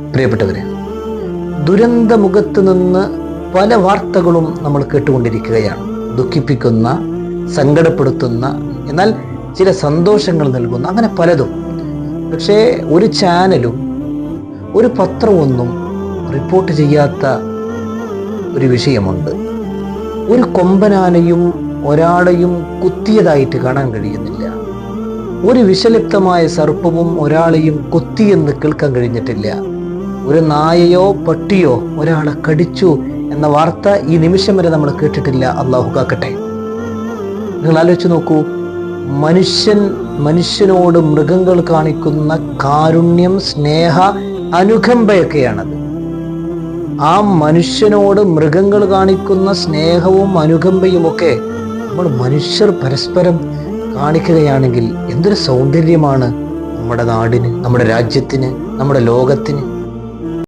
പ്രിയപ്പെട്ടവരെ, ദുരന്തമുഖത്ത് നിന്ന് പല വാർത്തകളും നമ്മൾ കേട്ടുകൊണ്ടിരിക്കുകയാണ്. ദുഃഖിപ്പിക്കുന്ന, സങ്കടപ്പെടുത്തുന്ന, എന്നാൽ ചില സന്തോഷങ്ങൾ നൽകുന്ന, അങ്ങനെ പലതും. പക്ഷേ ഒരു ചാനലും ഒരു പത്രമൊന്നും റിപ്പോർട്ട് ചെയ്യാത്ത ഒരു വിഷയമുണ്ട്. ഒരു കൊമ്പനാനയും ഒരാളെയും കുത്തിയതായിട്ട് കാണാൻ കഴിയുന്നില്ല. ഒരു വിഷലിപ്തമായ സർപ്പവും ഒരാളെയും കൊത്തിയെന്ന് കേൾക്കാൻ കഴിഞ്ഞിട്ടില്ല. ഒരു നായയോ പട്ടിയോ ഒരാളെ കടിച്ചു എന്ന വാർത്ത ഈ നിമിഷം വരെ നമ്മൾ കേട്ടിട്ടില്ല. അള്ളാഹു കാക്കട്ടെ. നിങ്ങൾ ആലോചിച്ച് നോക്കൂ, മനുഷ്യനോട് മൃഗങ്ങൾ കാണിക്കുന്ന കാരുണ്യം, സ്നേഹ, അനുകമ്പയൊക്കെയാണത്. ആ മനുഷ്യനോട് മൃഗങ്ങൾ കാണിക്കുന്ന സ്നേഹവും അനുകമ്പയും ഒക്കെ നമ്മൾ മനുഷ്യർ പരസ്പരം കാണിക്കുകയാണെങ്കിൽ എന്തൊരു സൗന്ദര്യമാണ് നമ്മുടെ നാടിന്, നമ്മുടെ രാജ്യത്തിന്, നമ്മുടെ ലോകത്തിന്.